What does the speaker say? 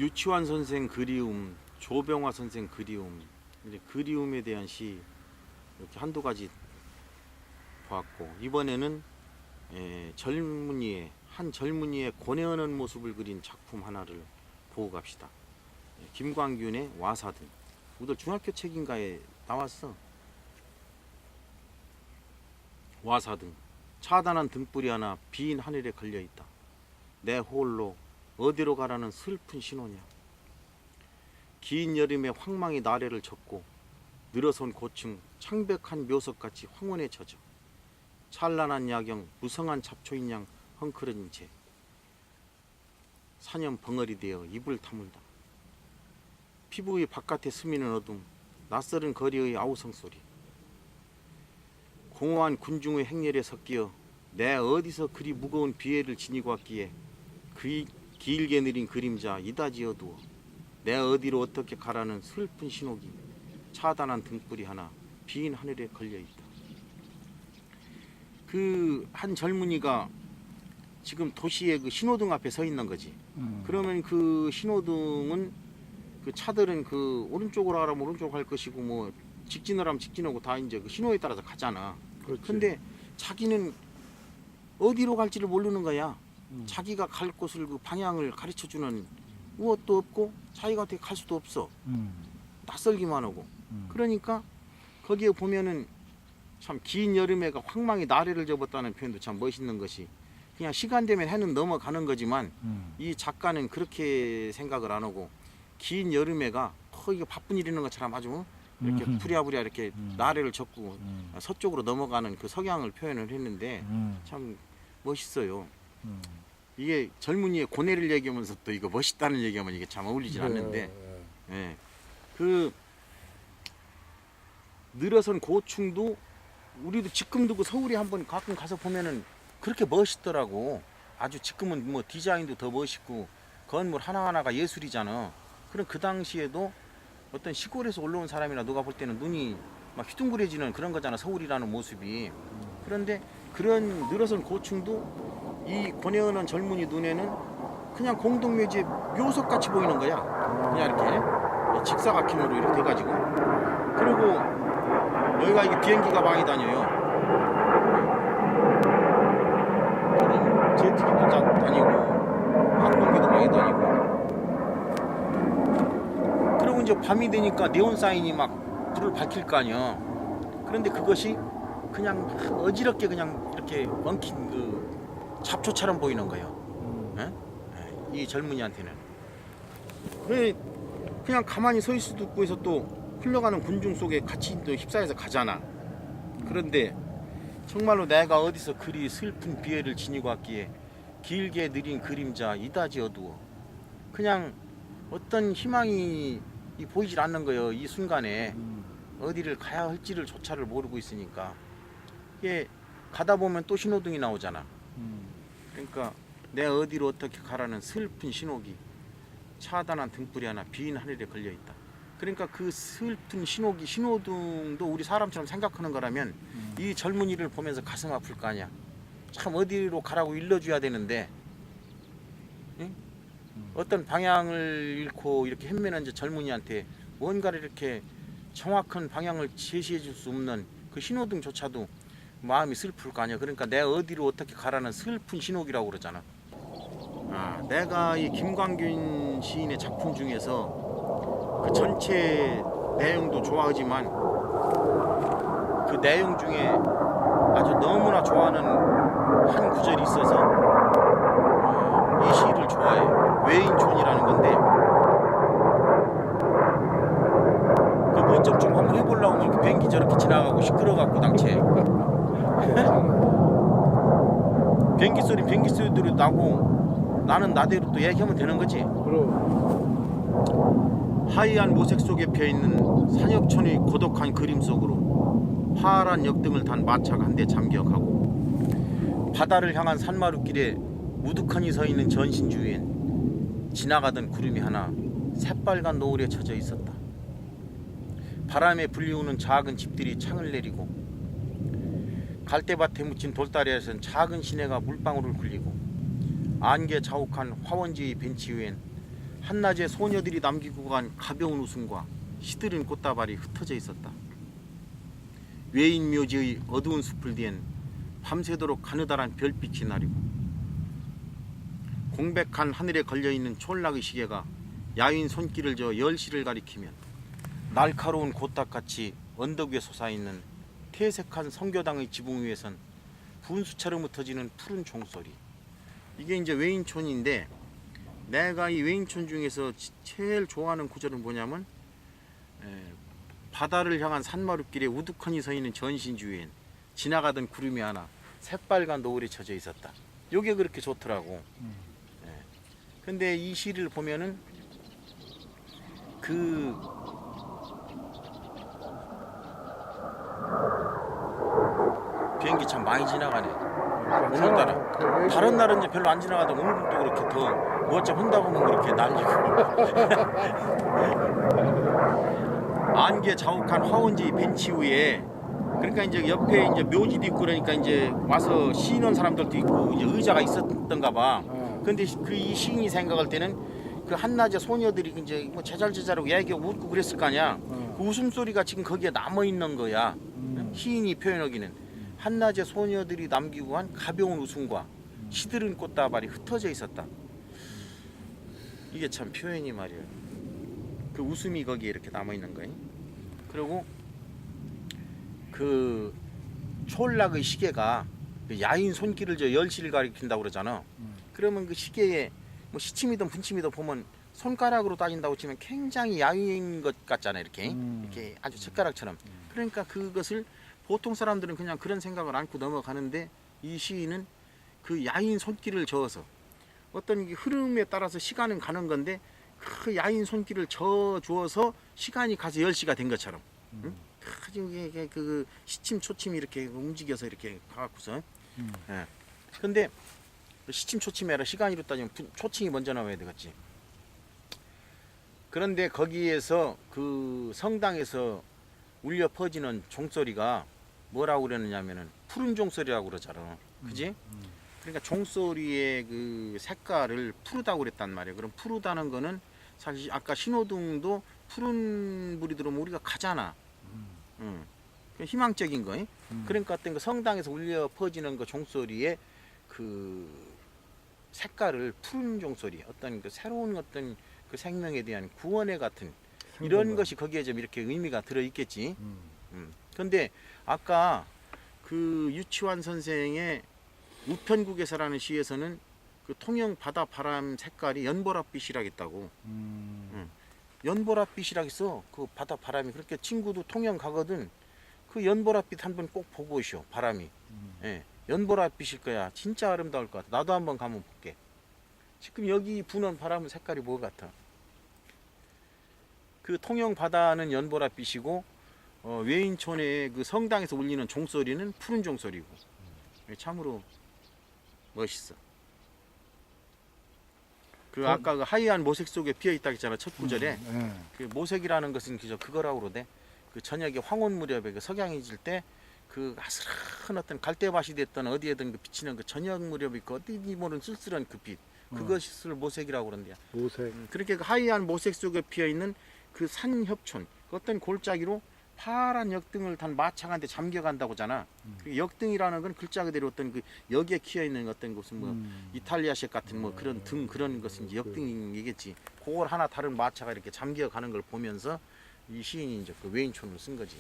유치환 선생 그리움, 조병화 선생 그리움, 이제 그리움에 대한 시 이렇게 한두 가지 보았고, 이번에는 한 젊은이의 고뇌하는 모습을 그린 작품 하나를 보고 갑시다. 김광균의 와사등. 우리들 중학교 책인가에 나왔어. 와사등. 차단한 등불이 하나 빈 하늘에 걸려 있다. 내 홀로 어디로 가라는 슬픈 신호냐. 긴 여름에 황망이 나래를 젓고 늘어선 고층 창백한 묘석같이 황혼에 젖어 찬란한 야경 무성한 잡초인 양 헝클어진 채 사념 벙어리 되어 입을 다물다. 피부의 바깥에 스미는 어둠, 낯설은 거리의 아우성 소리, 공허한 군중의 행렬에 섞여 내 어디서 그리 무거운 비애를 지니고 왔기에 그 길게 느린 그림자 이다지 어두워 내 어디로 어떻게 가라는 슬픈 신호기 차단한 등불이 하나 빈 하늘에 걸려있다. 그 한 젊은이가 지금 도시의 그 신호등 앞에 서 있는 거지. 그러면 그 신호등은 그 차들은 그 오른쪽으로 가라면 오른쪽으로 갈 것이고 뭐 직진을 하면 직진하고 다 이제 그 신호에 따라서 가잖아. 그렇지. 근데 자기는 어디로 갈지를 모르는 거야. 자기가 갈 곳을 그 방향을 가르쳐 주는 무엇도 없고 자기가 어떻게 갈 수도 없어. 낯설기만 하고. 그러니까 거기에 보면은 참 긴 여름에가 황망이 나래를 접었다는 표현도 참 멋있는 것이, 그냥 시간 되면 해는 넘어가는 거지만 이 작가는 그렇게 생각을 안 하고 긴 여름에가 이게 바쁜 일 있는 것처럼 아주 이렇게 부랴부랴 이렇게 나래를 접고 서쪽으로 넘어가는 그 석양을 표현을 했는데 참 멋있어요. 이게 젊은이의 고뇌를 얘기하면서 또 이거 멋있다는 얘기하면 이게 참 어울리진 않는데, 예. 그 늘어선 고충도 우리도 지금도 그 서울에 한번 가끔 가서 보면은 그렇게 멋있더라고. 아주 지금은 뭐 디자인도 더 멋있고 건물 하나하나가 예술이잖아. 그럼 그 당시에도 어떤 시골에서 올라온 사람이나 누가 볼 때는 눈이 막 휘둥그레지는 그런 거잖아, 서울이라는 모습이. 그런데 그런 늘어선 고충도 이 고뇌하는 젊은이 눈에는 그냥 공동묘지의 묘석같이 보이는 거야. 그냥 이렇게 직사각형으로 이렇게 돼가지고. 그리고 여기가 이게 비행기가 많이 다녀요. 제트기도 다니고 항공기도 많이 다니고. 그리고 이제 밤이 되니까 네온 사인이 막 불을 밝힐 거 아니야. 그런데 그것이 그냥 어지럽게 그냥 이렇게 엉킨 그 잡초처럼 보이는 거예요. 이 젊은이한테는. 그냥 가만히 서 있을 수도 없고 해서 또 흘러가는 군중 속에 같이 또 휩싸여서 가잖아. 그런데 정말로 내가 어디서 그리 슬픈 비애를 지니고 왔기에 길게 느린 그림자 이다지 어두워. 그냥 어떤 희망이 보이질 않는 거예요. 이 순간에 어디를 가야 할지를 조차를 모르고 있으니까. 이게 가다 보면 또 신호등이 나오잖아. 그러니까 내 어디로 어떻게 가라는 슬픈 신호기 차단한 등불이 하나 빈 하늘에 걸려있다. 그러니까 그 슬픈 신호기 신호등도 우리 사람처럼 생각하는 거라면 이 젊은이를 보면서 가슴 아플 거 아니야. 참 어디로 가라고 일러줘야 되는데, 응? 어떤 방향을 잃고 이렇게 헤매는 저 젊은이한테 뭔가를 이렇게 정확한 방향을 제시해 줄 수 없는 그 신호등조차도 마음이 슬플 거 아니야. 그러니까 내가 어디로 어떻게 가라는 슬픈 신호기라고 그러잖아. 내가 이 김광균 시인의 작품 중에서 그 전체 내용도 좋아하지만 그 내용 중에 아주 너무나 좋아하는 한 구절이 있어서 이 시를 좋아해. 외인촌이라는 건데 그 뭐좀 한번 해보려고 하면 이렇게 비행기 저렇게 지나가고 시끄러워갖고 당체 비행기 소리도 나고 나는 나대로 또 얘기하면 되는 거지. 그럼. 하얀 모색 속에 펴있는 산엽촌의 고독한 그림 속으로 파란 역등을 탄 마차가 한 대 잠겨가고 바다를 향한 산마루길에 우두커니 서있는 전신주위엔 지나가던 구름이 하나 새빨간 노을에 젖어 있었다. 바람에 불리우는 작은 집들이 창을 내리고 갈대밭에 묻힌 돌다리에선 작은 시내가 물방울을 굴리고 안개 자욱한 화원지의 벤치 위엔 한낮에 소녀들이 남기고 간 가벼운 웃음과 시들은 꽃다발이 흩어져 있었다. 외인 묘지의 어두운 숲을 뒤엔 밤새도록 가느다란 별빛이 나리고 공백한 하늘에 걸려있는 촌락의 시계가 야윈 손길을 저어 10시를 가리키면 날카로운 고딱같이 언덕 위에 솟아있는 퇴색한 성교당의 지붕 위에선 분수처럼 흩어지는 푸른 종소리. 이게 이제 외인촌인데, 내가 이 외인촌 중에서 제일 좋아하는 구절은 뭐냐면 바다를 향한 산마룻길에 우두커니 서 있는 전신주위엔 지나가던 구름이 하나 새빨간 노을에 젖어 있었다. 요게 그렇게 좋더라고. 근데 이 시를 보면은 그 비행기 참 많이 지나가네. 오늘따라 다른 날은 이제 별로 안 지나가다 오늘은 또 그렇게 더 뭐좀 한다고 하면 그렇게 날리고 안개 자욱한 화원지 벤치 위에, 그러니까 이제 옆에 이제 묘지도 있고 그러니까 이제 와서 쉬는 사람들도 있고 이제 의자가 있었던가 봐. 근데 그 이 시인이 생각할 때는 그 한낮에 소녀들이 이제 뭐 제잘제잘하고 얘기하고 웃고 그랬을 거 아니야. 그 웃음소리가 지금 거기에 남아 있는 거야. 시인이 표현하기는 한낮에 소녀들이 남기고 한 가벼운 웃음과 시들은 꽃다발이 흩어져 있었다. 이게 참 표현이 말이야. 그 웃음이 거기에 이렇게 남아 있는 거야. 그리고 그 촌락의 시계가 야인 손길을 저 10시를 가리킨다고 그러잖아. 그러면 그 시계에 뭐 시침이든 분침이든 보면 손가락으로 따진다고 치면 굉장히 야윈 것 같잖아. 이렇게 아주 젓가락처럼. 그러니까 그것을 보통 사람들은 그냥 그런 생각을 안고 넘어가는데, 이 시인은 그 야인 손길을 저어서 어떤 흐름에 따라서 시간은 가는 건데 그 야인 손길을 저 주어서 시간이 가서 10시가 된 것처럼. 응? 이게 그 시침 초침이 이렇게 움직여서 이렇게 가갖고서. 예. 근데 시침 초침이 아니라 시간으로 따지면 초침이 먼저 나와야 되겠지. 그런데 거기에서 그 성당에서 울려 퍼지는 종소리가 뭐라고 그러느냐면은 푸른 종소리라고 그러잖아. 그지? 그러니까 종소리의 그 색깔을 푸르다고 그랬단 말이에요. 그럼 푸르다는 거는 사실 아까 신호등도 푸른 불이 들어오면 우리가 가잖아. 희망적인 거. 그러니까 어떤 그 성당에서 울려 퍼지는 그 종소리의 그 색깔을 푸른 종소리, 어떤 그 새로운 어떤 그 생명에 대한 구원의 같은 이런 것이 거기에 좀 이렇게 의미가 들어 있겠지. 근데 아까 그 유치환 선생의 우편국에서라는 시에서는 그 통영 바다 바람 색깔이 연보랏빛이라겠다고. 연보랏빛이라겠어. 그 바다 바람이. 그렇게 친구도 통영 가거든. 그 연보랏빛 한번 꼭 보고 오시오. 바람이. 예, 연보랏빛일 거야. 진짜 아름다울 것 같아. 나도 한번 가면 볼게. 지금 여기 부는 바람은 색깔이 뭐 같아? 그 통영 바다는 연보랏빛이고 외인촌의 그 성당에서 울리는 종소리는 푸른 종소리고. 참으로 멋있어. 그 아까 그 하얀 모색 속에 피어 있다 했잖아. 첫 구절에. 그 모색이라는 것은 그거라고 그러대. 그 저녁에 황혼 무렵에 그 석양이 질 때 그 아슬한 어떤 갈대밭이 됐던 어디에든 그 비치는 그 저녁 무렵이 그 어디니 모르는 쓸쓸한 그 빛. 그것을 모색이라고 그런대요. 모색. 그렇게 그 하얀 모색 속에 피어 있는 그 산협촌, 그 어떤 골짜기로 파란 역등을 단 마차한테 잠겨간다고 하잖아. 그 역등이라는 건 글자 그대로 어떤 그 역에 키어 있는 어떤 곳은 뭐 이탈리아식 같은 뭐 그런 등 그런 것은 이제 역등이겠지. 그걸 하나 다른 마차가 이렇게 잠겨가는 걸 보면서 이 시인이 이제 그 외인촌을 쓴 거지.